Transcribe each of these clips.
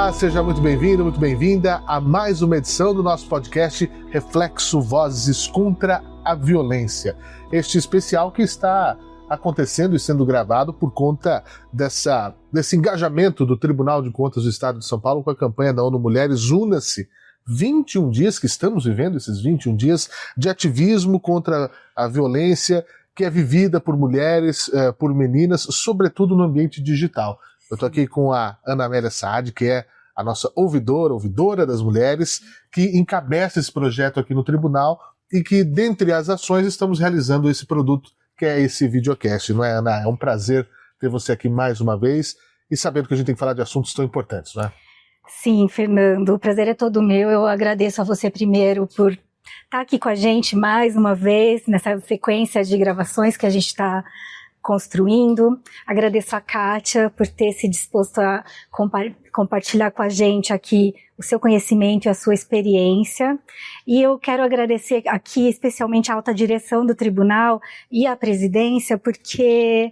Olá, seja muito bem-vindo, muito bem-vinda a mais uma edição do nosso podcast Reflexo Vozes contra a Violência. Este especial que está acontecendo e sendo gravado por conta desse engajamento do Tribunal de Contas do Estado de São Paulo com a campanha da ONU Mulheres Una-se. 21 dias que estamos vivendo, esses 21 dias de ativismo contra a violência que é vivida por mulheres, por meninas, sobretudo no ambiente digital. Eu estou aqui com a Ana Amélia Saad, que é a nossa ouvidora das mulheres, que encabeça esse projeto aqui no tribunal e que, dentre as ações, estamos realizando esse produto, que é esse videocast, não é, Ana? É um prazer ter você aqui mais uma vez e sabendo que a gente tem que falar de assuntos tão importantes, não é? Sim, Fernando, o prazer é todo meu. Eu agradeço a você primeiro por estar aqui com a gente mais uma vez, nessa sequência de gravações que a gente está construindo. Agradeço a Kátia por ter se disposto a compartilhar com a gente aqui o seu conhecimento e a sua experiência. E eu quero agradecer aqui especialmente a alta direção do tribunal e a presidência, porque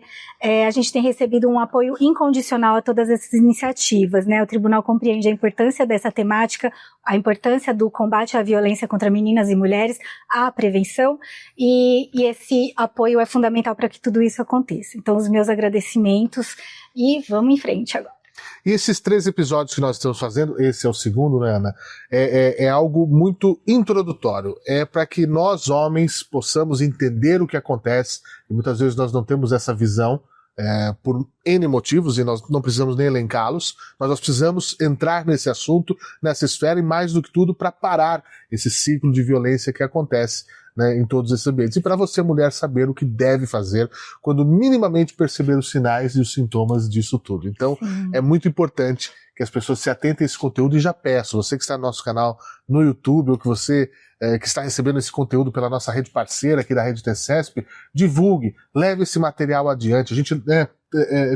a gente tem recebido um apoio incondicional a todas essas iniciativas, né? O tribunal compreende a importância dessa temática, a importância do combate à violência contra meninas e mulheres, à prevenção, e esse apoio é fundamental para que tudo isso aconteça. Então, os meus agradecimentos e vamos em frente agora. E esses 3 episódios que nós estamos fazendo, esse é o segundo, né, Ana? É algo muito introdutório. É para que nós, homens, possamos entender o que acontece, e muitas vezes nós não temos essa visão, por N motivos, e nós não precisamos nem elencá-los, mas nós precisamos entrar nesse assunto, nessa esfera, e mais do que tudo, para parar esse ciclo de violência que acontece, né, em todos esses ambientes. E para você, mulher, saber o que deve fazer quando minimamente perceber os sinais e os sintomas disso tudo. Então, é muito importante que as pessoas se atentem a esse conteúdo, e já peço, você que está no nosso canal no YouTube, ou que você que está recebendo esse conteúdo pela nossa rede parceira aqui da Rede TCESP, divulgue, leve esse material adiante. A gente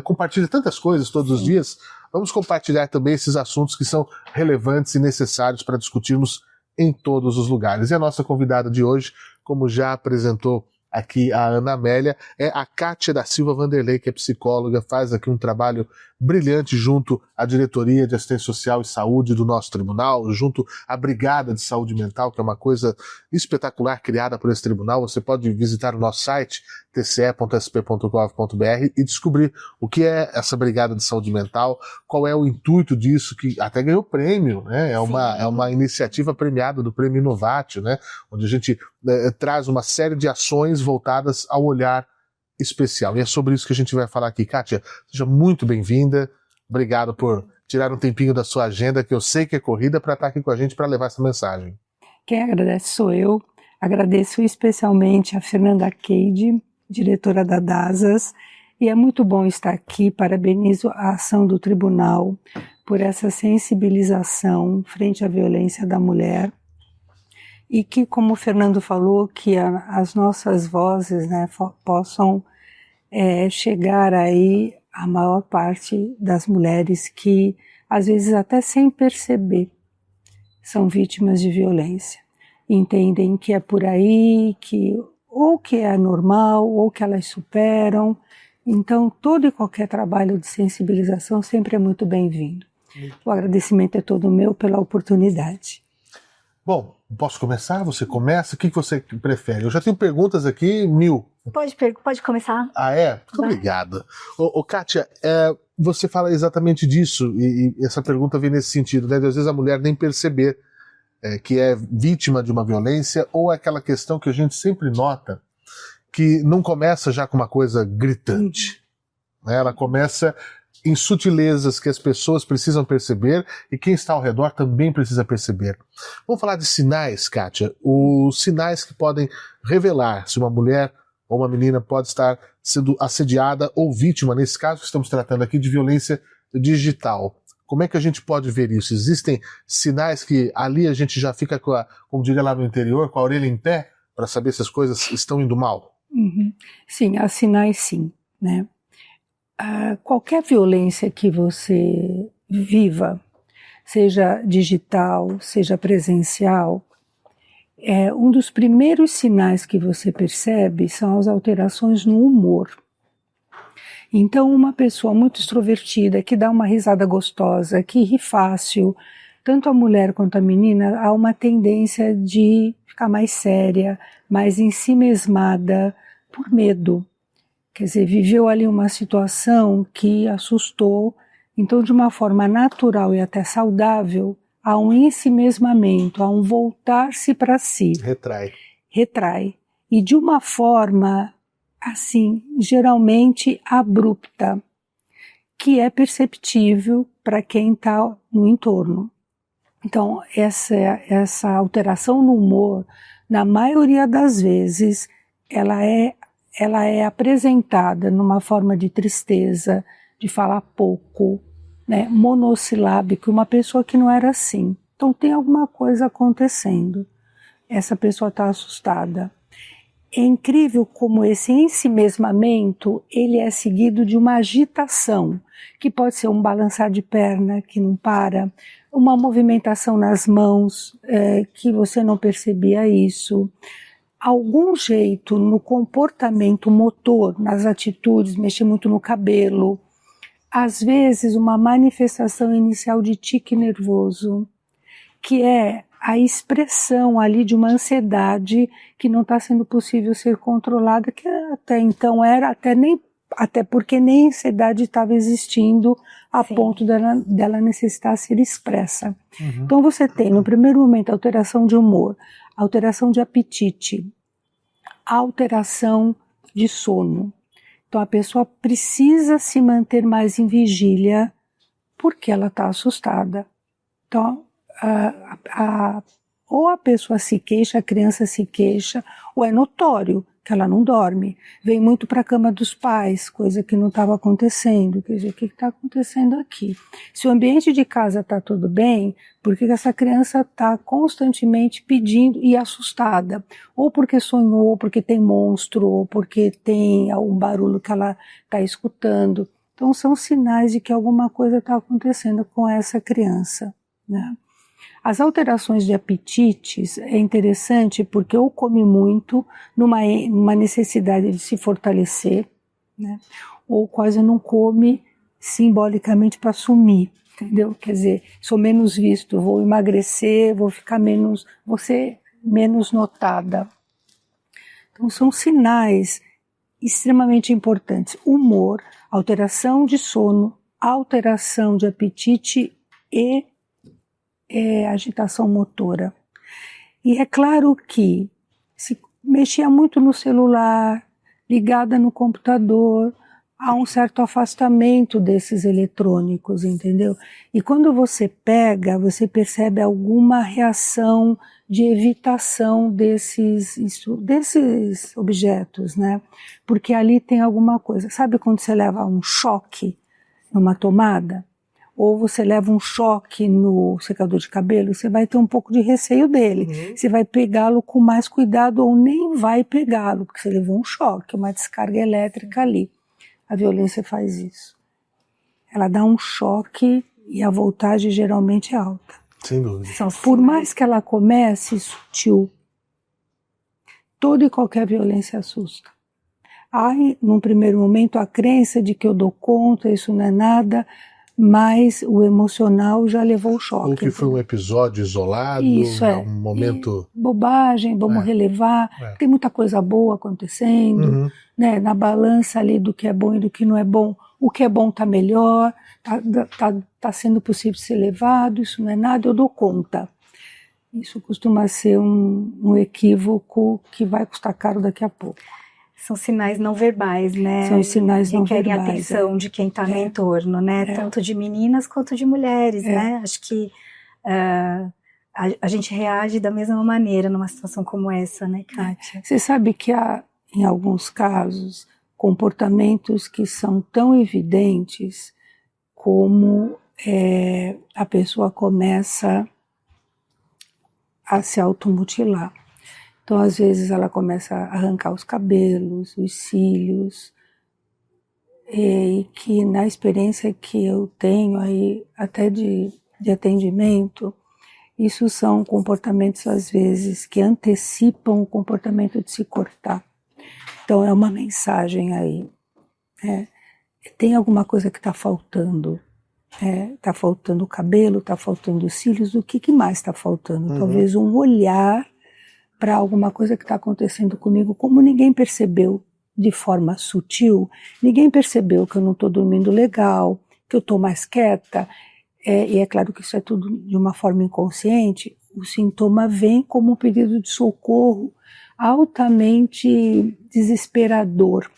compartilha tantas coisas todos os dias, vamos compartilhar também esses assuntos que são relevantes e necessários para discutirmos em todos os lugares. E a nossa convidada de hoje, como já apresentou aqui a Ana Amélia, é a Kátia da Silva Vanderlei, que é psicóloga, faz aqui um trabalho brilhante junto à Diretoria de Assistência Social e Saúde do nosso tribunal, junto à Brigada de Saúde Mental, que é uma coisa espetacular criada por esse tribunal. Você pode visitar o nosso site, tce.sp.gov.br, e descobrir o que é essa Brigada de Saúde Mental, qual é o intuito disso, que até ganhou prêmio, né? É uma iniciativa premiada do Prêmio Inovatio, né? Onde a gente traz uma série de ações voltadas ao olhar especial. E é sobre isso que a gente vai falar aqui. Kátia, seja muito bem-vinda. Obrigado por tirar um tempinho da sua agenda, que eu sei que é corrida, para estar aqui com a gente para levar essa mensagem. Quem agradece sou eu. Agradeço especialmente a Fernanda Keide, diretora da DASAS, e é muito bom estar aqui. Parabenizo a ação do tribunal por essa sensibilização frente à violência da mulher, e que, como o Fernando falou, que as nossas vozes, né, possam chegar aí à maior parte das mulheres que, às vezes até sem perceber, são vítimas de violência. Entendem que é por aí, que ou que é normal, ou que elas superam. Então, todo e qualquer trabalho de sensibilização sempre é muito bem-vindo. O agradecimento é todo meu pela oportunidade. Bom, posso começar? Você começa? O que você prefere? Eu já tenho perguntas aqui, 1000. Pode começar. Ah, é? Obrigado. Kátia, você fala exatamente disso, e essa pergunta vem nesse sentido, né? De às vezes a mulher nem perceber que é vítima de uma violência, ou aquela questão que a gente sempre nota, que não começa já com uma coisa gritante, né? Ela começa em sutilezas que as pessoas precisam perceber, e quem está ao redor também precisa perceber. Vamos falar de sinais, Kátia. Os sinais que podem revelar se uma mulher ou uma menina pode estar sendo assediada ou vítima, nesse caso que estamos tratando aqui, de violência digital. Como é que a gente pode ver isso? Existem sinais que ali a gente já fica, como diria lá no interior, com a orelha em pé, para saber se as coisas estão indo mal? Sim, há sinais sim, né? Qualquer violência que você viva, seja digital, seja presencial, um dos primeiros sinais que você percebe são as alterações no humor. Então, uma pessoa muito extrovertida, que dá uma risada gostosa, que ri fácil, tanto a mulher quanto a menina, há uma tendência de ficar mais séria, mais ensimesmada, por medo. Quer dizer, viveu ali uma situação que assustou. Então, de uma forma natural e até saudável, há um ensimesmamento, há um voltar-se para si. Retrai. E de uma forma, assim, geralmente abrupta, que é perceptível para quem está no entorno. Então, essa alteração no humor, na maioria das vezes, ela é apresentada numa forma de tristeza, de falar pouco, né, monossilábico, uma pessoa que não era assim. Então tem alguma coisa acontecendo. Essa pessoa está assustada. É incrível como esse ensimesmamento, ele é seguido de uma agitação, que pode ser um balançar de perna que não para, uma movimentação nas mãos, que você não percebia isso, algum jeito no comportamento motor, nas atitudes, mexer muito no cabelo, às vezes uma manifestação inicial de tique nervoso, que é a expressão ali de uma ansiedade que não está sendo possível ser controlada, que até então era, até porque nem ansiedade estava existindo a ponto dela necessitar ser expressa. Uhum. Então você tem, no primeiro momento, alteração de humor, alteração de apetite, alteração de sono. Então a pessoa precisa se manter mais em vigília porque ela está assustada. Então ou a pessoa se queixa, a criança se queixa, ou é notório que ela não dorme. Vem muito para a cama dos pais, coisa que não estava acontecendo. Quer dizer, o que está acontecendo aqui? Se o ambiente de casa está tudo bem, por que essa criança está constantemente pedindo e assustada? Ou porque sonhou, ou porque tem monstro, ou porque tem algum barulho que ela está escutando. Então são sinais de que alguma coisa está acontecendo com essa criança, né? As alterações de apetites é interessante porque ou come muito numa necessidade de se fortalecer, né? Ou quase não come simbolicamente para sumir, entendeu? Quer dizer, sou menos visto, vou emagrecer, vou ser menos notada. Então são sinais extremamente importantes. Humor, alteração de sono, alteração de apetite e agitação motora. E é claro que se mexia muito no celular, ligada no computador, há um certo afastamento desses eletrônicos, entendeu? E quando você pega, você percebe alguma reação de evitação desses objetos, né? Porque ali tem alguma coisa. Sabe quando você leva um choque numa tomada? Ou você leva um choque no secador de cabelo, você vai ter um pouco de receio dele. Uhum. Você vai pegá-lo com mais cuidado ou nem vai pegá-lo, porque você levou um choque, uma descarga elétrica ali. A violência faz isso. Ela dá um choque e a voltagem geralmente é alta. Sem dúvida. Por mais que ela comece sutil, toda e qualquer violência assusta. Há, num primeiro momento, a crença de que eu dou conta, isso não é nada, mas o emocional já levou o choque. Ou que foi um episódio isolado, isso um momento... bobagem, vamos relevar, tem muita coisa boa acontecendo, né? Na balança ali do que é bom e do que não é bom, o que é bom está melhor, tá sendo possível ser levado, isso não é nada, eu dou conta. Isso costuma ser um equívoco que vai custar caro daqui a pouco. São sinais não verbais, né? São sinais não verbais. Requerem atenção de quem está no entorno, né? Tanto de meninas quanto de mulheres, né? Acho que a gente reage da mesma maneira numa situação como essa, né, Kátia? Você sabe que há, em alguns casos, comportamentos que são tão evidentes como a pessoa começa a se automutilar. Então, às vezes, ela começa a arrancar os cabelos, os cílios, e que na experiência que eu tenho aí, até de atendimento, isso são comportamentos, às vezes, que antecipam o comportamento de se cortar. Então, é uma mensagem aí. tem alguma coisa que está faltando. Está faltando o cabelo, está faltando os cílios, o que mais está faltando? Talvez um olhar para alguma coisa que está acontecendo comigo, como ninguém percebeu de forma sutil, ninguém percebeu que eu não estou dormindo legal, que eu estou mais quieta, e é claro que isso é tudo de uma forma inconsciente, o sintoma vem como um pedido de socorro altamente desesperador,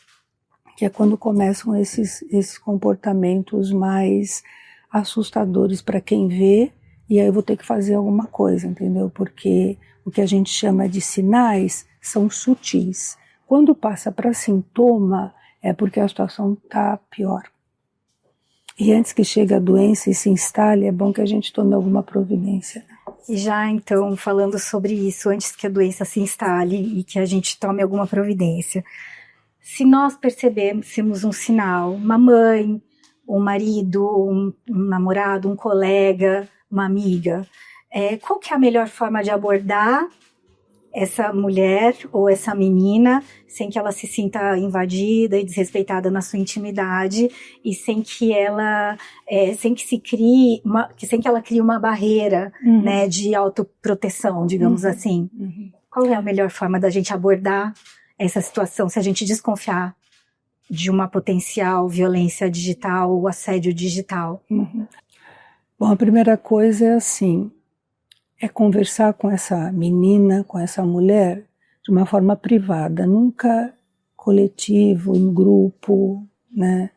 que é quando começam esses comportamentos mais assustadores para quem vê, e aí eu vou ter que fazer alguma coisa, entendeu? Porque o que a gente chama de sinais são sutis. Quando passa para sintoma, é porque a situação está pior. E antes que chegue a doença e se instale, é bom que a gente tome alguma providência. E já então, falando sobre isso, antes que a doença se instale e que a gente tome alguma providência, se nós percebêssemos um sinal, uma mãe, um marido, um namorado, um colega, uma amiga, qual que é a melhor forma de abordar essa mulher ou essa menina sem que ela se sinta invadida e desrespeitada na sua intimidade e sem que ela sem que ela crie uma barreira, né, de autoproteção, digamos assim. Qual é a melhor forma da gente abordar essa situação se a gente desconfiar de uma potencial violência digital ou assédio digital? Bom, a primeira coisa é assim, é conversar com essa menina, com essa mulher, de uma forma privada, nunca coletivo, em grupo, né?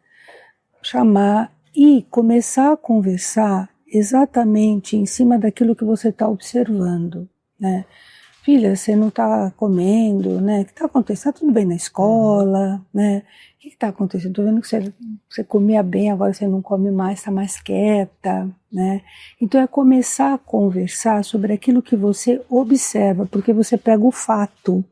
Chamar e começar a conversar exatamente em cima daquilo que você está observando, né? Filha, você não está comendo, né? O que está acontecendo? Está tudo bem na escola, né? O que está acontecendo? Estou vendo que você comia bem, agora você não come mais, está mais quieta, né? Então é começar a conversar sobre aquilo que você observa, porque você pega o fato,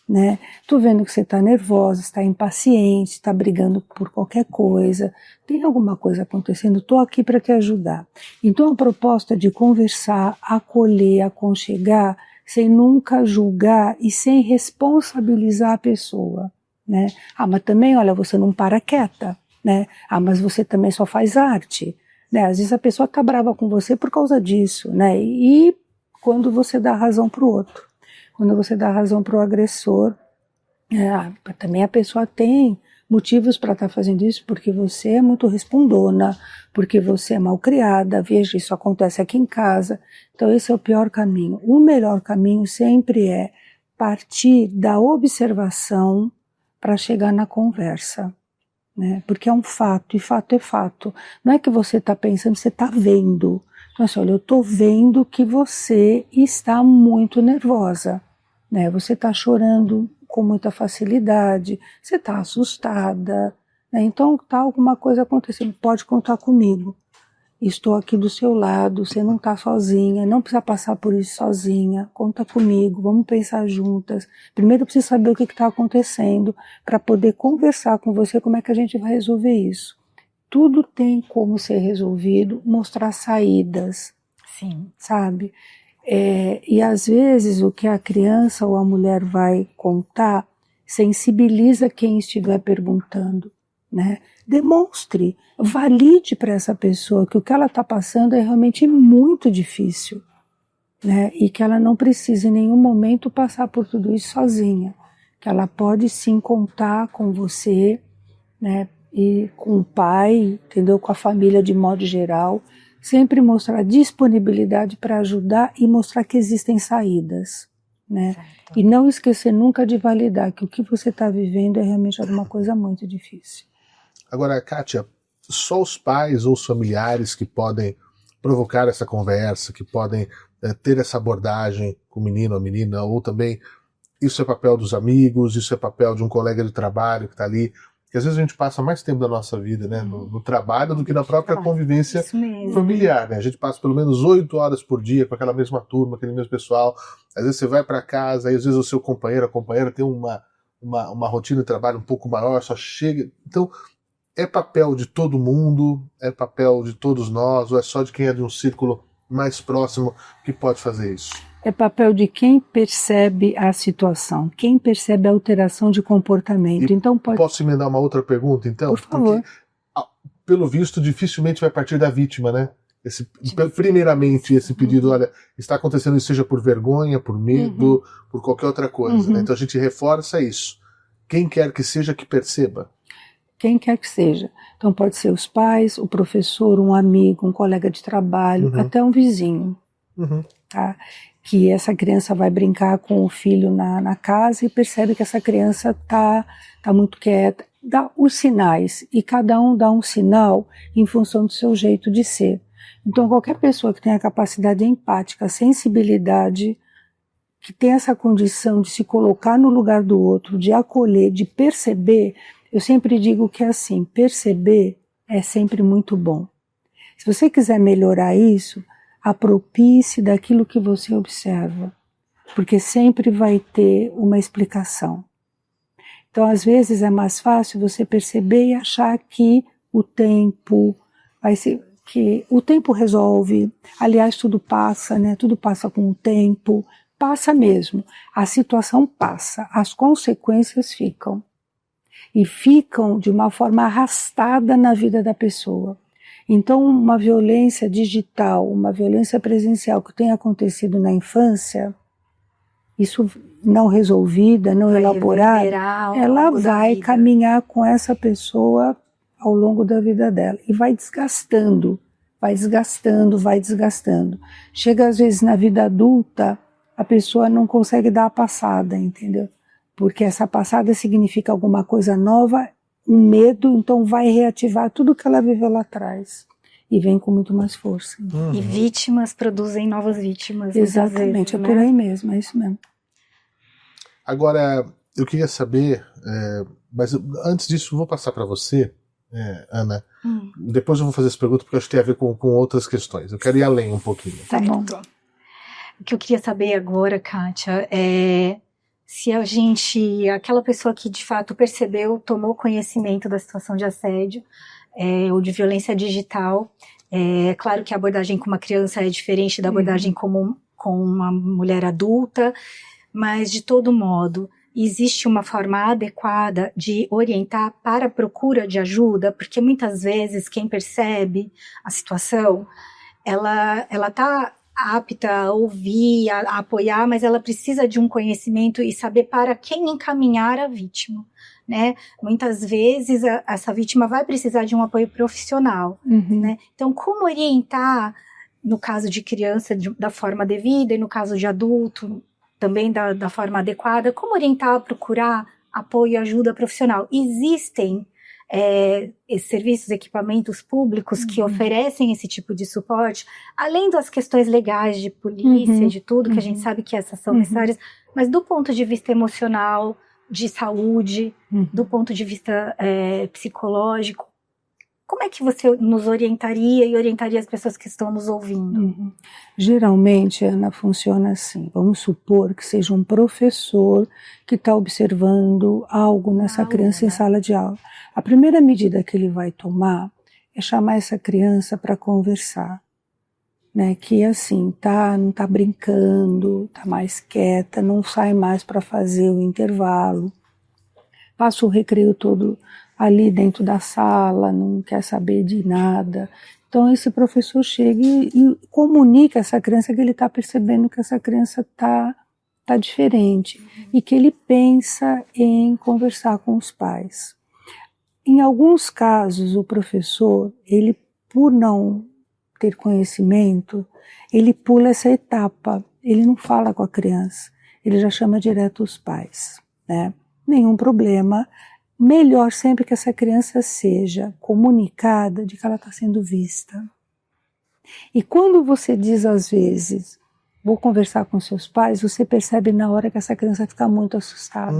né? Estou vendo que você está nervosa, está impaciente, está brigando por qualquer coisa, tem alguma coisa acontecendo, estou aqui para te ajudar. Então a proposta de conversar, acolher, aconchegar, sem nunca julgar e sem responsabilizar a pessoa, né? Mas também, olha, você não para quieta, né? Mas você também só faz arte, né? Às vezes a pessoa está brava com você por causa disso, né? E quando você dá razão para o outro, quando você dá razão para o agressor, também a pessoa tem motivos para estar fazendo isso, porque você é muito respondona, porque você é mal criada, veja, isso acontece aqui em casa. Então esse é o pior caminho. O melhor caminho sempre é partir da observação para chegar na conversa, né? Porque é um fato, e fato é fato. Não é que você está pensando, você está vendo. Então assim, olha, eu estou vendo que você está muito nervosa, né? Você está chorando com muita facilidade, você está assustada, né? Então está alguma coisa acontecendo, pode contar comigo, estou aqui do seu lado, você não está sozinha, não precisa passar por isso sozinha, conta comigo, vamos pensar juntas. Primeiro eu preciso saber o que está acontecendo para poder conversar com você como é que a gente vai resolver isso. Tudo tem como ser resolvido, mostrar saídas, Sim. Sabe? E às vezes o que a criança ou a mulher vai contar sensibiliza quem estiver perguntando, né? Demonstre, valide para essa pessoa que o que ela está passando é realmente muito difícil, né? E que ela não precisa em nenhum momento passar por tudo isso sozinha, que ela pode sim contar com você, né? E com o pai, entendeu? Com a família de modo geral. Sempre mostrar disponibilidade para ajudar e mostrar que existem saídas, né? Certo. E não esquecer nunca de validar que o que você está vivendo é realmente alguma coisa muito difícil. Agora, Kátia, só os pais ou os familiares que podem provocar essa conversa, que podem ter essa abordagem com o menino ou a menina, ou também isso é papel dos amigos, isso é papel de um colega de trabalho que está ali. Porque às vezes a gente passa mais tempo da nossa vida, né, no trabalho do que na própria convivência familiar, né? A gente passa pelo menos 8 horas por dia com aquela mesma turma, aquele mesmo pessoal. Às vezes você vai para casa, aí às vezes o seu companheiro, a companheira tem uma rotina de trabalho um pouco maior, só chega. Então, é papel de todo mundo, é papel de todos nós, ou é só de quem é de um círculo mais próximo que pode fazer isso? É papel de quem percebe a situação, quem percebe a alteração de comportamento. Então Posso emendar uma outra pergunta, então? Por favor. Porque, pelo visto, dificilmente vai partir da vítima, né? Primeiramente, esse pedido, olha, está acontecendo isso, seja por vergonha, por medo, por qualquer outra coisa. Né? Então a gente reforça isso. Quem quer que seja que perceba. Quem quer que seja. Então pode ser os pais, o professor, um amigo, um colega de trabalho, até um vizinho. Tá? Que essa criança vai brincar com o filho na casa e percebe que essa criança tá muito quieta. Dá os sinais, e cada um dá um sinal em função do seu jeito de ser. Então qualquer pessoa que tenha capacidade empática, sensibilidade, que tem essa condição de se colocar no lugar do outro, de acolher, de perceber, eu sempre digo que é assim, perceber é sempre muito bom. Se você quiser melhorar isso, apropie-se daquilo que você observa, porque sempre vai ter uma explicação. Então, às vezes é mais fácil você perceber e achar que o tempo resolve. Aliás, tudo passa, né? Tudo passa com o tempo, passa mesmo. A situação passa, as consequências ficam. E ficam de uma forma arrastada na vida da pessoa. Então, uma violência digital, uma violência presencial que tenha acontecido na infância, isso não resolvida, não elaborada, ela vai caminhar com essa pessoa ao longo da vida dela. E vai desgastando, vai desgastando, vai desgastando. Chega às vezes na vida adulta, a pessoa não consegue dar a passada, entendeu? Porque essa passada significa alguma coisa nova, um medo, então vai reativar tudo que ela viveu lá atrás. E vem com muito mais força. E vítimas produzem novas vítimas. Exatamente, vezes, é por aí mesmo, é isso mesmo. Agora, eu queria saber, mas antes disso, vou passar para você, Ana. Depois eu vou fazer essa pergunta porque acho que tem a ver com outras questões. Eu quero ir além um pouquinho. Tá bom. O que eu queria saber agora, Kátia, é se aquela pessoa que de fato percebeu, tomou conhecimento da situação de assédio ou de violência digital, é claro que a abordagem com uma criança é diferente da abordagem com uma mulher adulta, mas de todo modo, existe uma forma adequada de orientar para a procura de ajuda, porque muitas vezes quem percebe a situação, ela está apta a ouvir, a apoiar, mas ela precisa de um conhecimento e saber para quem encaminhar a vítima, né? Muitas vezes essa vítima vai precisar de um apoio profissional, né? Então, como orientar, no caso de criança, da forma devida, e no caso de adulto, também da forma adequada, como orientar a procurar apoio e ajuda profissional? Existem esses serviços, equipamentos públicos que oferecem esse tipo de suporte, além das questões legais de polícia, de tudo, que a gente sabe que essas são necessárias, mas do ponto de vista emocional, de saúde, do ponto de vista psicológico, como é que você nos orientaria e orientaria as pessoas que estão nos ouvindo? Geralmente, Ana, funciona assim. Vamos supor que seja um professor que está observando algo nessa criança em sala de aula. A primeira medida que ele vai tomar é chamar essa criança para conversar. Né? Que assim, não está brincando, está mais quieta, não sai mais para fazer o intervalo. Passa o recreio todo ali dentro da sala, não quer saber de nada. Então esse professor chega e comunica a essa criança que ele está percebendo que essa criança está diferente e que ele pensa em conversar com os pais. Em alguns casos, o professor, ele, por não ter conhecimento, ele pula essa etapa, ele não fala com a criança, ele já chama direto os pais, né? Nenhum problema. Melhor sempre que essa criança seja comunicada de que ela está sendo vista. E quando você diz às vezes, vou conversar com seus pais, você percebe na hora que essa criança fica muito assustada.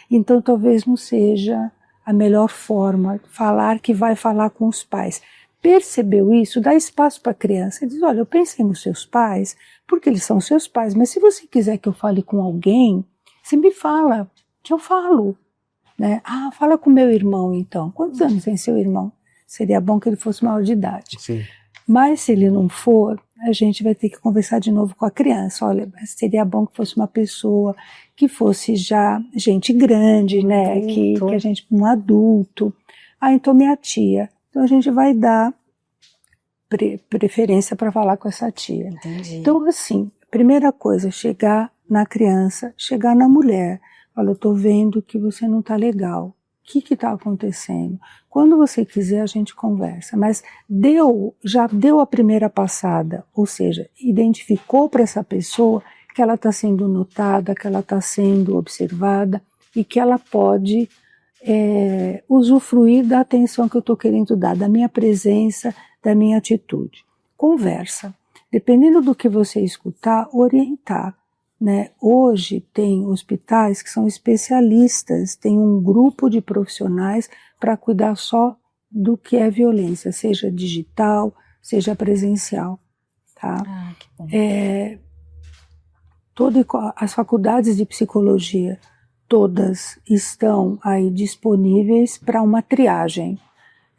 Então talvez não seja a melhor forma falar que vai falar com os pais. Percebeu isso? Dá espaço para a criança. Diz, olha, eu pensei nos seus pais, porque eles são seus pais, mas se você quiser que eu fale com alguém, você me fala, que eu falo. Né? Fala com meu irmão então. Quantos anos tem seu irmão? Seria bom que ele fosse maior de idade. Sim. Mas se ele não for, a gente vai ter que conversar de novo com a criança. Olha, seria bom que fosse uma pessoa que fosse já gente grande, né? Que a gente, um adulto. Ah, então minha tia. Então a gente vai dar preferência para falar com essa tia. Entendi. Então, assim, primeira coisa, chegar na criança, chegar na mulher. Olha, eu estou vendo que você não está legal. O que está acontecendo? Quando você quiser, a gente conversa. Mas já deu a primeira passada, ou seja, identificou para essa pessoa que ela está sendo notada, que ela está sendo observada e que ela pode usufruir da atenção que eu estou querendo dar, da minha presença, da minha atitude. Conversa. Dependendo do que você escutar, orientar. Né? Hoje tem hospitais que são especialistas, tem um grupo de profissionais para cuidar só do que é violência, seja digital, seja presencial. Tá? Ah, que bom. As faculdades de psicologia, todas estão aí disponíveis para uma triagem.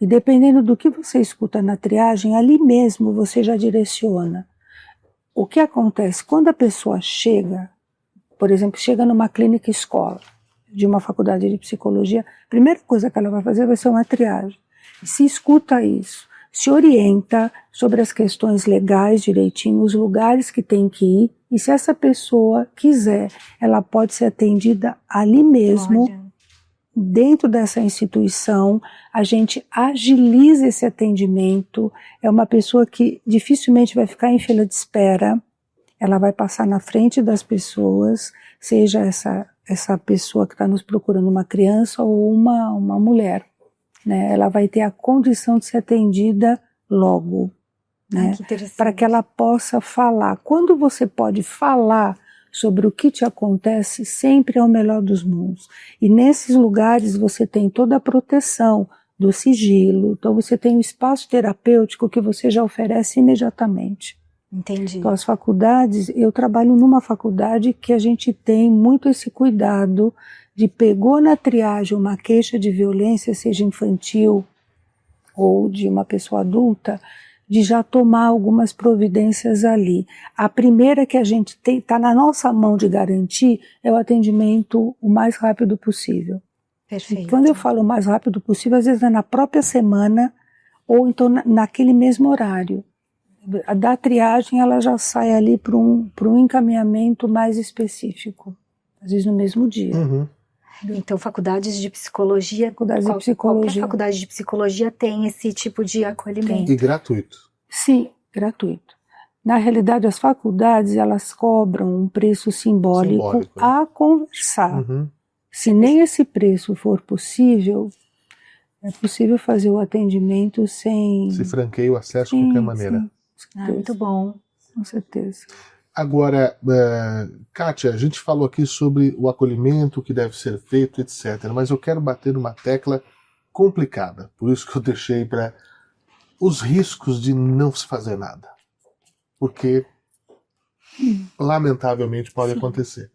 E dependendo do que você escuta na triagem, ali mesmo você já direciona. O que acontece? Quando a pessoa chega, por exemplo, chega numa clínica escola de uma faculdade de psicologia, a primeira coisa que ela vai fazer vai ser uma triagem. Se escuta isso, se orienta sobre as questões legais direitinho, os lugares que tem que ir, e se essa pessoa quiser, ela pode ser atendida ali mesmo. Olha. Dentro dessa instituição, a gente agiliza esse atendimento. É uma pessoa que dificilmente vai ficar em fila de espera, ela vai passar na frente das pessoas, seja essa pessoa que está nos procurando uma criança ou uma mulher. Né? Ela vai ter a condição de ser atendida logo, né? Para que ela possa falar. Quando você pode falar sobre o que te acontece, sempre é o melhor dos mundos. E nesses lugares você tem toda a proteção do sigilo, então você tem um espaço terapêutico que você já oferece imediatamente. Entendi. Então as faculdades, eu trabalho numa faculdade que a gente tem muito esse cuidado de pegou na triagem uma queixa de violência, seja infantil ou de uma pessoa adulta, de já tomar algumas providências ali. A primeira que a gente tem, está na nossa mão de garantir, é o atendimento o mais rápido possível. Perfeito. E quando eu falo o mais rápido possível, às vezes é na própria semana, ou então naquele mesmo horário. Da triagem, ela já sai ali para um encaminhamento mais específico, às vezes no mesmo dia. Uhum. Então, faculdades de psicologia, qualquer faculdade de psicologia tem esse tipo de acolhimento. E gratuito. Sim, gratuito. Na realidade, as faculdades, elas cobram um preço simbólico né? a conversar. Uhum. Se nem esse preço for possível, é possível fazer o atendimento sem... Se franqueia o acesso de qualquer maneira. Ah, muito bom. Com certeza. Agora, Kátia, a gente falou aqui sobre o acolhimento que deve ser feito, etc. Mas eu quero bater numa tecla complicada. Por isso que eu deixei para os riscos de não se fazer nada. Porque, lamentavelmente, pode acontecer.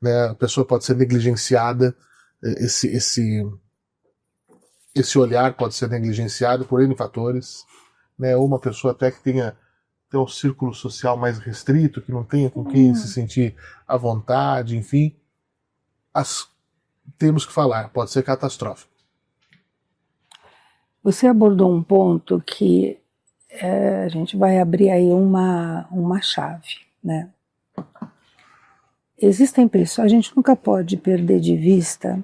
Né? A pessoa pode ser negligenciada, esse olhar pode ser negligenciado por N fatores. Né? Ou uma pessoa até que tenha um círculo social mais restrito, que não tenha com quem se sentir à vontade, enfim. Temos que falar, pode ser catastrófico. Você abordou um ponto que a gente vai abrir aí uma chave, né? Existem pessoas, a gente nunca pode perder de vista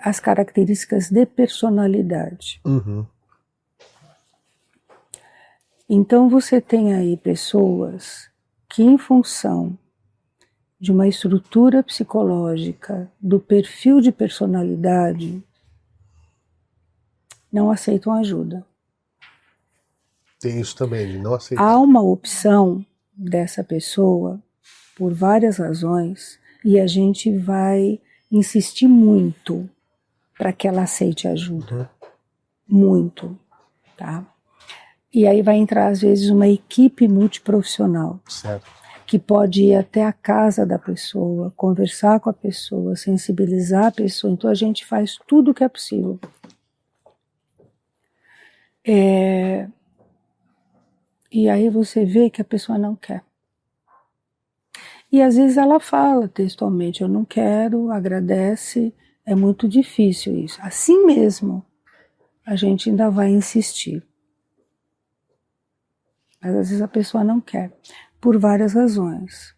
as características de personalidade. Uhum. Então você tem aí pessoas que, em função de uma estrutura psicológica, do perfil de personalidade, não aceitam ajuda. Tem isso também, de não aceitar. Há uma opção dessa pessoa, por várias razões, e a gente vai insistir muito para que ela aceite ajuda. Uhum. Muito, tá? E aí vai entrar, às vezes, uma equipe multiprofissional. Certo. Que pode ir até a casa da pessoa, conversar com a pessoa, sensibilizar a pessoa. Então a gente faz tudo o que é possível. E aí você vê que a pessoa não quer. E às vezes ela fala textualmente, eu não quero, agradece, é muito difícil isso. Assim mesmo, a gente ainda vai insistir. Mas às vezes a pessoa não quer, por várias razões.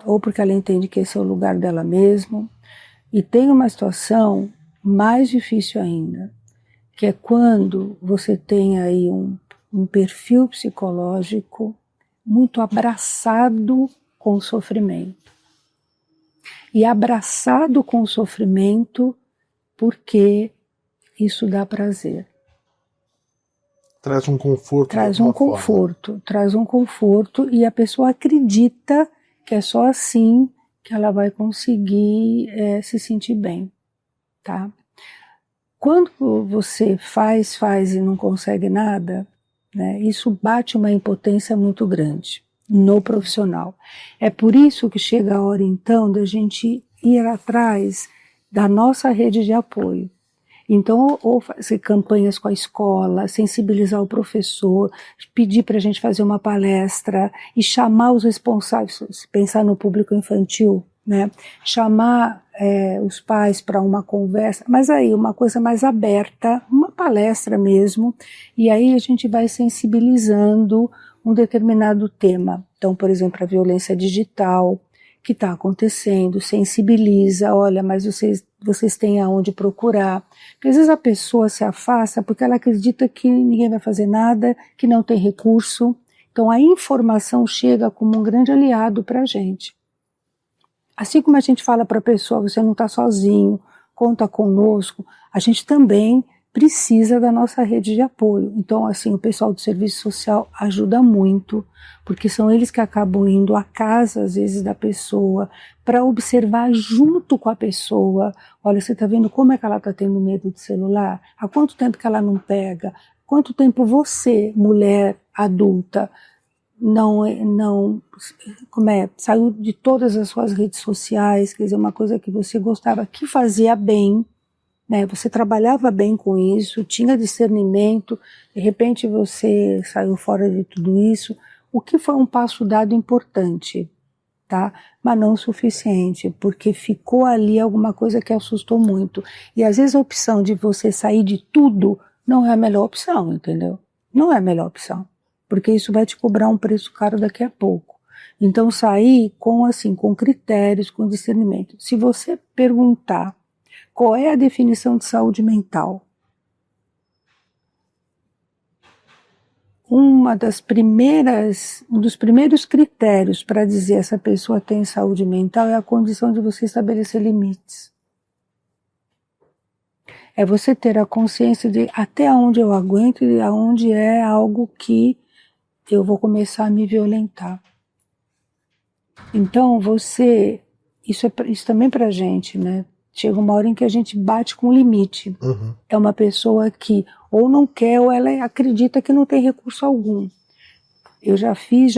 Ou porque ela entende que esse é o lugar dela mesmo. E tem uma situação mais difícil ainda, que é quando você tem aí um perfil psicológico muito abraçado com o sofrimento. E abraçado com o sofrimento porque isso dá prazer. Traz um conforto. Traz um conforto, traz um conforto e a pessoa acredita que é só assim que ela vai conseguir se sentir bem, tá? Quando você faz e não consegue nada, né, isso bate uma impotência muito grande no profissional. É por isso que chega a hora então da gente ir atrás da nossa rede de apoio. Então, ou fazer campanhas com a escola, sensibilizar o professor, pedir para a gente fazer uma palestra e chamar os responsáveis, se pensar no público infantil, né? Chamar os pais para uma conversa, mas aí uma coisa mais aberta, uma palestra mesmo, e aí a gente vai sensibilizando um determinado tema. Então, por exemplo, a violência digital, que está acontecendo, sensibiliza, olha, mas vocês têm aonde procurar. Porque às vezes a pessoa se afasta porque ela acredita que ninguém vai fazer nada, que não tem recurso. Então a informação chega como um grande aliado para a gente. Assim como a gente fala para a pessoa, você não está sozinho, conta conosco, a gente também precisa da nossa rede de apoio. Então, assim, o pessoal do serviço social ajuda muito, porque são eles que acabam indo à casa, às vezes, da pessoa, para observar junto com a pessoa. Olha, você está vendo como é que ela está tendo medo de celular? Há quanto tempo que ela não pega? Quanto tempo você, mulher adulta, saiu de todas as suas redes sociais, quer dizer, uma coisa que você gostava, que fazia bem, né? Você trabalhava bem com isso, tinha discernimento, de repente você saiu fora de tudo isso, o que foi um passo dado importante, tá? Mas não o suficiente, porque ficou ali alguma coisa que assustou muito. E às vezes a opção de você sair de tudo não é a melhor opção, entendeu? Não é a melhor opção, porque isso vai te cobrar um preço caro daqui a pouco. Então sair com critérios, com discernimento. Se você perguntar qual é a definição de saúde mental, um dos primeiros critérios para dizer essa pessoa tem saúde mental é a condição de você estabelecer limites. É você ter a consciência de até onde eu aguento e aonde é algo que eu vou começar a me violentar. Então isso também pra gente, né? Chega uma hora em que a gente bate com o limite. Uhum. É uma pessoa que ou não quer ou ela acredita que não tem recurso algum. Eu já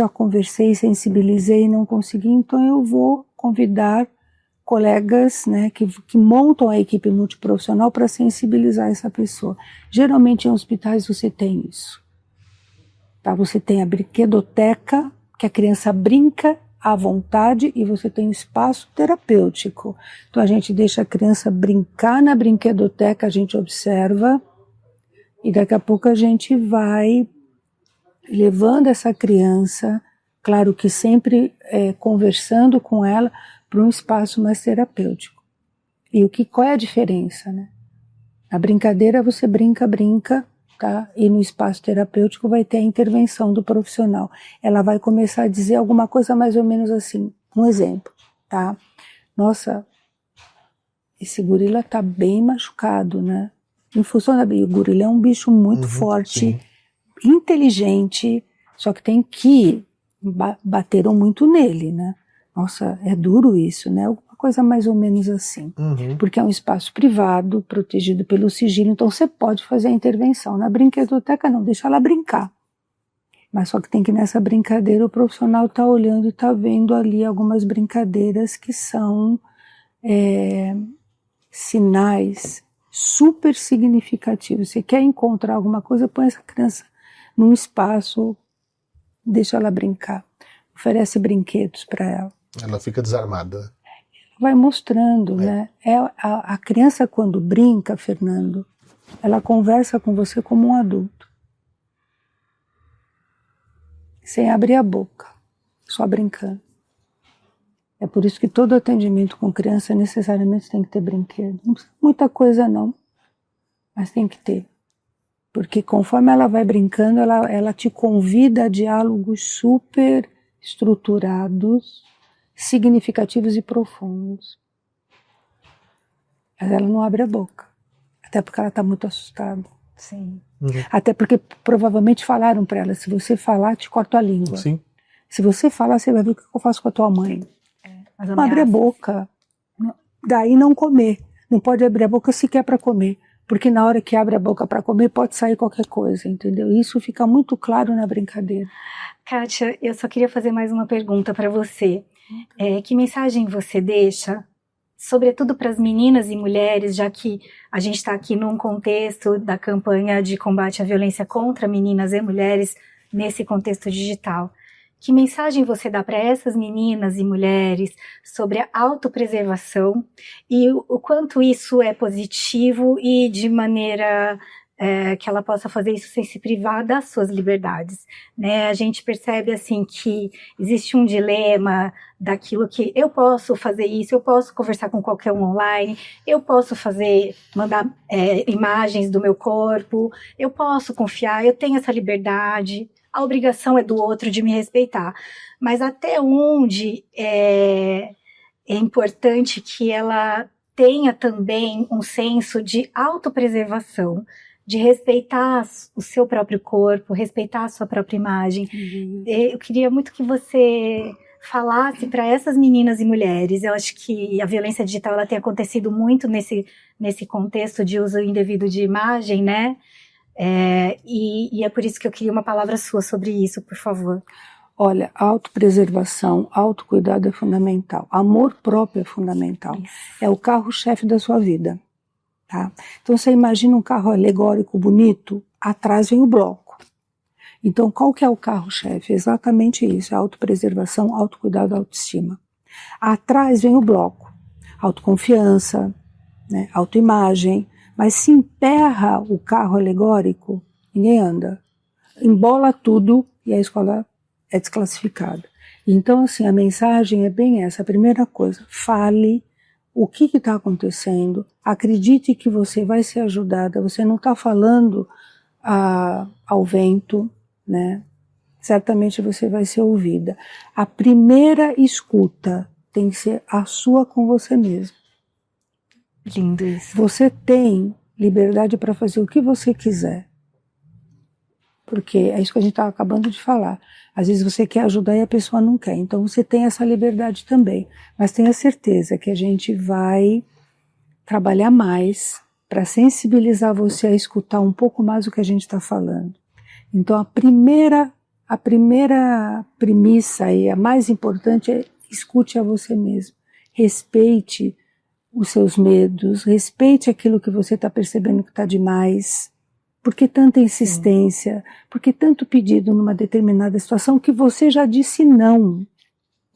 conversei, sensibilizei e não consegui, então eu vou convidar colegas, né, que montam a equipe multiprofissional para sensibilizar essa pessoa. Geralmente em hospitais você tem isso. Tá? Você tem a brinquedoteca, que a criança brinca à vontade, e você tem um espaço terapêutico. Então a gente deixa a criança brincar na brinquedoteca, a gente observa, e daqui a pouco a gente vai levando essa criança, claro que sempre conversando com ela, para um espaço mais terapêutico. E qual é a diferença, né? Na brincadeira você brinca, tá? E no espaço terapêutico vai ter a intervenção do profissional. Ela vai começar a dizer alguma coisa mais ou menos assim. Um exemplo, tá? Nossa, esse gorila tá bem machucado, né? Em função o gorila é um bicho muito forte, sim. inteligente, só que tem que bateram muito nele, né? Nossa, é duro isso, né? Alguma coisa mais ou menos assim. Uhum. Porque é um espaço privado, protegido pelo sigilo, então você pode fazer a intervenção. Na brinquedoteca não, deixa ela brincar. Mas só que tem que nessa brincadeira o profissional está olhando e está vendo ali algumas brincadeiras que são sinais super significativos. Você quer encontrar alguma coisa, põe essa criança num espaço, deixa ela brincar, oferece brinquedos para ela. Ela fica desarmada. Vai mostrando, né? A criança quando brinca, Fernando, ela conversa com você como um adulto. Sem abrir a boca, só brincando. É por isso que todo atendimento com criança necessariamente tem que ter brinquedo. Não precisa muita coisa não, mas tem que ter. Porque conforme ela vai brincando, ela te convida a diálogos super estruturados, significativos e profundos. Mas ela não abre a boca, até porque ela está muito assustada. Sim. Até porque provavelmente falaram para ela, se você falar, te corto a língua. Sim. Se você falar, você vai ver o que eu faço com a tua mãe. Não abre a boca. Daí não comer. Não pode abrir a boca sequer para comer. Porque na hora que abre a boca para comer, pode sair qualquer coisa, entendeu? Isso fica muito claro na brincadeira. Kátia, eu só queria fazer mais uma pergunta para você. Que mensagem você deixa, sobretudo para as meninas e mulheres, já que a gente está aqui num contexto da campanha de combate à violência contra meninas e mulheres nesse contexto digital? Que mensagem você dá para essas meninas e mulheres sobre a autopreservação e o quanto isso é positivo e de maneira que ela possa fazer isso sem se privar das suas liberdades, né? A gente percebe assim que existe um dilema daquilo que eu posso fazer isso, eu posso conversar com qualquer um online, eu posso mandar imagens do meu corpo, eu posso confiar, eu tenho essa liberdade. A obrigação é do outro de me respeitar. Mas até onde é importante que ela tenha também um senso de autopreservação, de respeitar o seu próprio corpo, respeitar a sua própria imagem. Eu queria muito que você falasse para essas meninas e mulheres. Eu acho que a violência digital ela tem acontecido muito nesse contexto de uso indevido de imagem, né? E é por isso que eu queria uma palavra sua sobre isso, por favor. Olha, autopreservação, autocuidado é fundamental. Amor próprio é fundamental. Isso. É o carro-chefe da sua vida. Tá? Então você imagina um carro alegórico bonito, atrás vem o bloco. Então qual que é o carro-chefe? Exatamente isso, autopreservação, autocuidado, autoestima. Atrás vem o bloco, autoconfiança, né? Autoimagem. Mas se emperra o carro alegórico, ninguém anda. Embola tudo e a escola é desclassificada. Então, assim, a mensagem é bem essa. A primeira coisa, fale o que está acontecendo, acredite que você vai ser ajudada, você não está falando ao vento, né? Certamente você vai ser ouvida. A primeira escuta tem que ser a sua com você mesmo. Lindo isso. Você tem liberdade para fazer o que você quiser. Porque é isso que a gente estava acabando de falar. Às vezes você quer ajudar e a pessoa não quer. Então você tem essa liberdade também. Mas tenha certeza que a gente vai trabalhar mais para sensibilizar você a escutar um pouco mais o que a gente está falando. Então a primeira premissa e a mais importante é escute a você mesmo. Respeite os seus medos, respeite aquilo que você está percebendo que está demais. Por que tanta insistência? Por que tanto pedido numa determinada situação que você já disse não?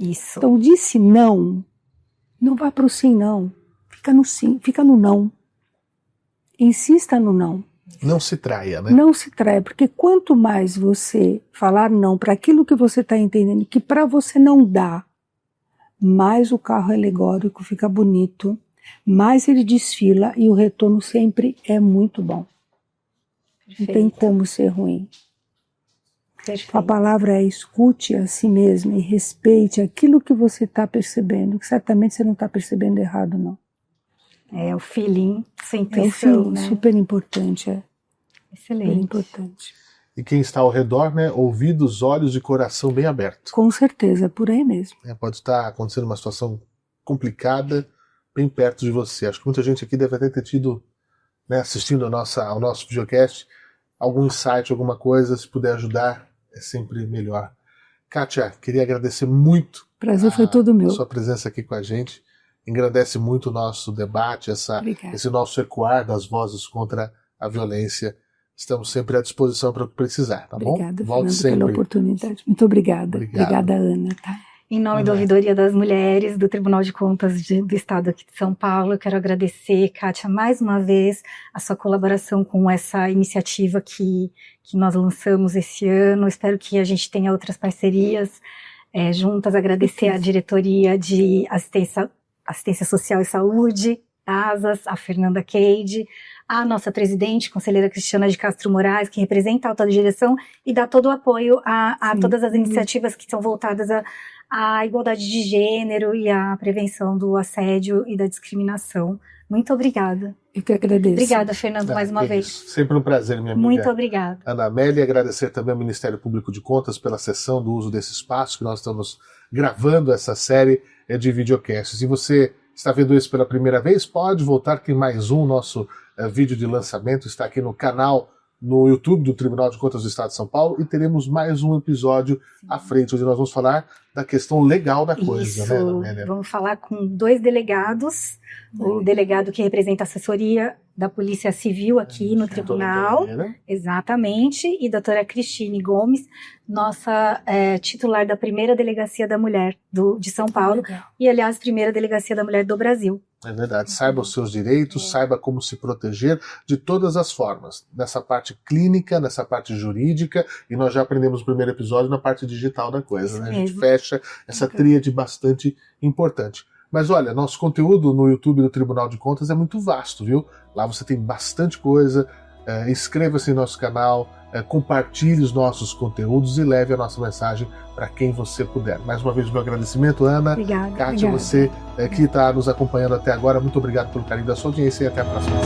Isso. Então disse não, não vá para o sim não, fica no sim, fica no não. Insista no não. Não se traia, né? Não se traia, porque quanto mais você falar não para aquilo que você está entendendo que para você não dá, mais o carro alegórico fica bonito, mais ele desfila e o retorno sempre é muito bom. Perfeito. Não tem como ser ruim. Perfeito. A palavra é escute a si mesmo e respeite aquilo que você está percebendo, que certamente você não está percebendo errado, não. É o feeling, sua É o intuição, feeling, né? super importante. Excelente. Super importante. E quem está ao redor, né? Ouvidos, olhos e coração bem aberto. Com certeza, por aí mesmo. Pode estar acontecendo uma situação complicada bem perto de você. Acho que muita gente aqui deve até ter tido, né, assistindo ao nosso videocast, algum insight, alguma coisa, se puder ajudar, é sempre melhor. Kátia, queria agradecer muito. Prazer foi todo meu. A sua presença aqui com a gente. Engrandece muito o nosso debate, esse nosso ecoar das vozes contra a violência estamos sempre à disposição para o que precisar, tá bom? Obrigada, Volte Fernando, sempre. pela oportunidade. Muito obrigada. Obrigado. Obrigada, Ana. Tá? Em nome da Ouvidoria das Mulheres, do Tribunal de Contas do Estado aqui de São Paulo, eu quero agradecer, Kátia, mais uma vez, a sua colaboração com essa iniciativa que nós lançamos esse ano. Espero que a gente tenha outras parcerias juntas. Agradecer à Diretoria de Assistência Social e Saúde, DASAS, a Fernanda Keide, a nossa presidente, conselheira Cristiana de Castro Moraes, que representa a alta direção e dá todo o apoio a todas as iniciativas que são voltadas à igualdade de gênero e à prevenção do assédio e da discriminação. Muito obrigada. Eu que agradeço. Obrigada, Fernando, mais uma vez. Sempre um prazer, minha amiga. Muito obrigada. Ana Amélia, e agradecer também ao Ministério Público de Contas pela cessão do uso desse espaço, que nós estamos gravando essa série de videocasts. Se você está vendo isso pela primeira vez, pode voltar que mais um nosso vídeo de lançamento está aqui no canal no YouTube do Tribunal de Contas do Estado de São Paulo, e teremos mais um episódio à frente, onde nós vamos falar da questão legal da coisa. Isso, né, Ana Amélia? Vamos falar com 2 delegados, o delegado que representa a assessoria da Polícia Civil aqui no Tribunal, exatamente, e doutora Cristine Gomes, nossa titular da primeira Delegacia da Mulher de São Paulo, e aliás, primeira Delegacia da Mulher do Brasil. É verdade, saiba os seus direitos, saiba como se proteger de todas as formas, nessa parte clínica, nessa parte jurídica, e nós já aprendemos no primeiro episódio na parte digital da coisa, né? A gente fecha essa tríade bastante importante. Mas olha, nosso conteúdo no YouTube do Tribunal de Contas é muito vasto, viu? Lá você tem bastante coisa, inscreva-se em nosso canal, compartilhe os nossos conteúdos e leve a nossa mensagem para quem você puder. Mais uma vez, meu agradecimento, Ana. Obrigada. Kátia, você que está nos acompanhando até agora, muito obrigado pelo carinho da sua audiência e até a próxima.